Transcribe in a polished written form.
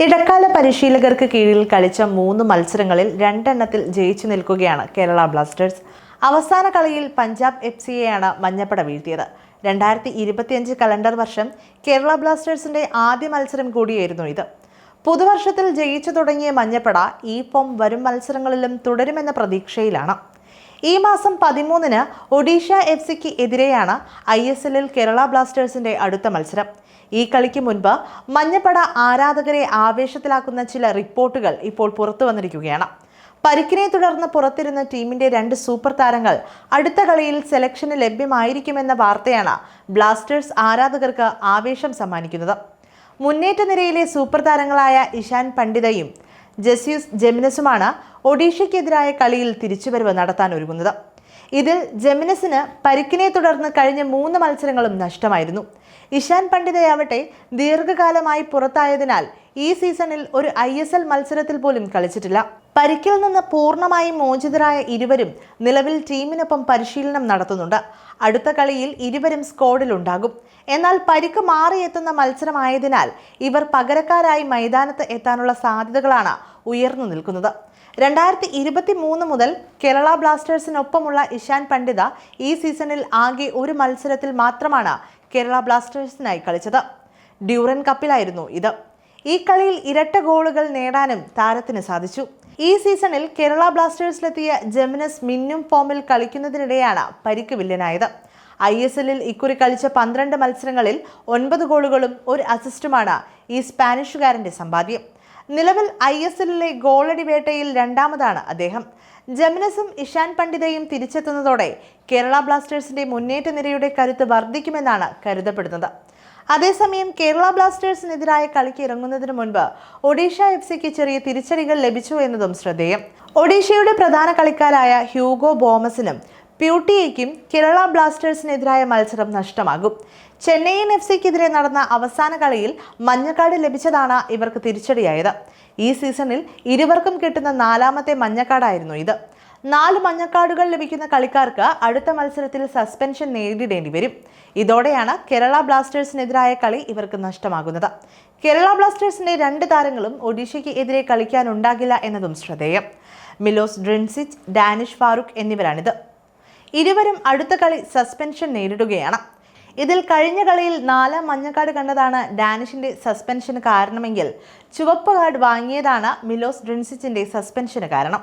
ഇടക്കാല പരിശീലകർക്ക് കീഴിൽ കളിച്ച 3 മത്സരങ്ങളിൽ 2 ജയിച്ചു നിൽക്കുകയാണ് കേരള ബ്ലാസ്റ്റേഴ്സ്. അവസാന കളിയിൽ പഞ്ചാബ് എഫ്സിയെയാണ് മഞ്ഞപ്പട വീഴ്ത്തിയത്. 2025 കലണ്ടർ വർഷം കേരള ബ്ലാസ്റ്റേഴ്സിന്റെ ആദ്യ മത്സരം കൂടിയായിരുന്നു ഇത്. പുതുവർഷത്തിൽ ജയിച്ചു തുടങ്ങിയ മഞ്ഞപ്പട ഈ ഫോം വരും മത്സരങ്ങളിലും തുടരുമെന്ന പ്രതീക്ഷയിലാണ്. ഈ മാസം 13-ന് ഒഡീഷ എഫ്സിക്ക് എതിരെയാണ് ISLൽ കേരള ബ്ലാസ്റ്റേഴ്സിന്റെ അടുത്ത മത്സരം. ഈ കളിക്ക് മുൻപ് മഞ്ഞപ്പട ആരാധകരെ ആവേശത്തിലാക്കുന്ന ചില റിപ്പോർട്ടുകൾ ഇപ്പോൾ പുറത്തു വന്നിരിക്കുകയാണ്. പരിക്കിനെ തുടർന്ന് പുറത്തിരുന്ന ടീമിന്റെ 2 സൂപ്പർ താരങ്ങൾ അടുത്ത കളിയിൽ സെലക്ഷന് ലഭ്യമായിരിക്കുമെന്ന വാർത്തയാണ് ബ്ലാസ്റ്റേഴ്സ് ആരാധകർക്ക് ആവേശം സമ്മാനിക്കുന്നത്. മുന്നേറ്റ നിരയിലെ സൂപ്പർ താരങ്ങളായ ഇഷാൻ പണ്ഡിതയും ജെസ്യൂസ് ജെമിനസുമാണ് ഒഡീഷയ്ക്കെതിരായ കളിയിൽ തിരിച്ചുവരവ് നടത്താൻ ഒരുങ്ങുന്നത്. ഇതിൽ ജെമിനസിന് പരിക്കിനെ തുടർന്ന് കഴിഞ്ഞ 3 മത്സരങ്ങളും നഷ്ടമായിരുന്നു. ഇഷാൻ പണ്ഡിതയാവട്ടെ ദീർഘകാലമായി പുറത്തായതിനാൽ ഈ സീസണിൽ ഒരു ISL മത്സരത്തിൽ പോലും കളിച്ചിട്ടില്ല. പരിക്കിൽ നിന്ന് പൂർണ്ണമായും മോചിതരായ ഇരുവരും നിലവിൽ ടീമിനൊപ്പം പരിശീലനം നടത്തുന്നുണ്ട്. അടുത്ത കളിയിൽ ഇരുവരും സ്ക്വാഡിലുണ്ടാകും. എന്നാൽ പരിക്ക് മാറിയെത്തുന്ന മത്സരമായതിനാൽ ഇവർ പകരക്കാരായി മൈതാനത്ത് എത്താനുള്ള സാധ്യതകളാണ് ഉയർന്നു നിൽക്കുന്നത്. 2023 മുതൽ കേരള ബ്ലാസ്റ്റേഴ്സിനൊപ്പമുള്ള ഇഷാൻ പണ്ഡിത ഈ സീസണിൽ ആകെ ഒരു മത്സരത്തിൽ മാത്രമാണ് കേരള ബ്ലാസ്റ്റേഴ്സിനായി കളിച്ചത്. ഡ്യൂറൻ കപ്പിലായിരുന്നു ഇത്. ഈ കളിയിൽ ഇരട്ട ഗോളുകൾ നേടാനും താരത്തിന് സാധിച്ചു. ഈ സീസണിൽ കേരള ബ്ലാസ്റ്റേഴ്സിലെത്തിയ ജെമിനസ് മിന്നും ഫോമിൽ കളിക്കുന്നതിനിടെയാണ് പരിക്ക് വില്ലനായത്. ISLൽ ഇക്കുറി കളിച്ച 12 മത്സരങ്ങളിൽ 9 ഗോളുകളും 1 അസിസ്റ്റുമാണ് ഈ സ്പാനിഷുകാരന്റെ സമ്പാദ്യം. നിലവിൽ ISLലെ ഗോളടി വേട്ടയിൽ 2ാമതാണ് അദ്ദേഹം. ജെമിനസും ഇഷാൻ പണ്ഡിതയും തിരിച്ചെത്തുന്നതോടെ കേരള ബ്ലാസ്റ്റേഴ്സിന്റെ മുന്നേറ്റ നിരയുടെ കരുത്ത് വർദ്ധിക്കുമെന്നാണ് കരുതപ്പെടുന്നത്. അതേസമയം കേരള ബ്ലാസ്റ്റേഴ്സിനെതിരായ കളിക്ക് ഇറങ്ങുന്നതിന് മുൻപ് ഒഡീഷ എഫ്സിക്ക് ചെറിയ തിരിച്ചടികൾ ലഭിച്ചു എന്നതും ശ്രദ്ധേയം. ഒഡീഷയുടെ പ്രധാന കളിക്കാരായ ഹ്യൂഗോ ബോമസിനും പ്യൂട്ടിയയ്ക്കും കേരള ബ്ലാസ്റ്റേഴ്സിനെതിരായ മത്സരം നഷ്ടമാകും. ചെന്നൈയിൻ എഫ്സിക്കെതിരെ നടന്ന അവസാന കളിയിൽ മഞ്ഞക്കാർഡ് ലഭിച്ചതാണ് ഇവർക്ക് തിരിച്ചടിയായത്. ഈ സീസണിൽ ഇരുവർക്കും കിട്ടുന്ന 4ാമത്തെ മഞ്ഞക്കാർഡായിരുന്നു ഇത്. 4 മഞ്ഞക്കാർഡുകൾ ലഭിക്കുന്ന കളിക്കാർക്ക് അടുത്ത മത്സരത്തിൽ സസ്പെൻഷൻ നേരിടേണ്ടി വരും. ഇതോടെയാണ് കേരള ബ്ലാസ്റ്റേഴ്സിനെതിരായ കളി ഇവർക്ക് നഷ്ടമാകുന്നത്. കേരള ബ്ലാസ്റ്റേഴ്സിന്റെ 2 താരങ്ങളും ഒഡീഷയ്ക്ക് എതിരെ കളിക്കാനുണ്ടാകില്ല എന്നതും ശ്രദ്ധേയം. മിലോസ് ഡ്രിൻസിച്ച്, ഡാനിഷ് ഫാറൂഖ് എന്നിവരാണിത്. ഇരുവരും അടുത്ത കളി സസ്പെൻഷൻ നേരിടുകയാണ്. ഇതിൽ കഴിഞ്ഞ കളിയിൽ 4 മഞ്ഞക്കാർഡ് കണ്ടതാണ് ഡാനിഷിന്റെ സസ്പെൻഷന് കാരണമെങ്കിൽ ചുവപ്പ് കാർഡ് വാങ്ങിയതാണ് മിലോസ് ഡ്രിൻസിച്ചിന്റെ സസ്പെൻഷന് കാരണം.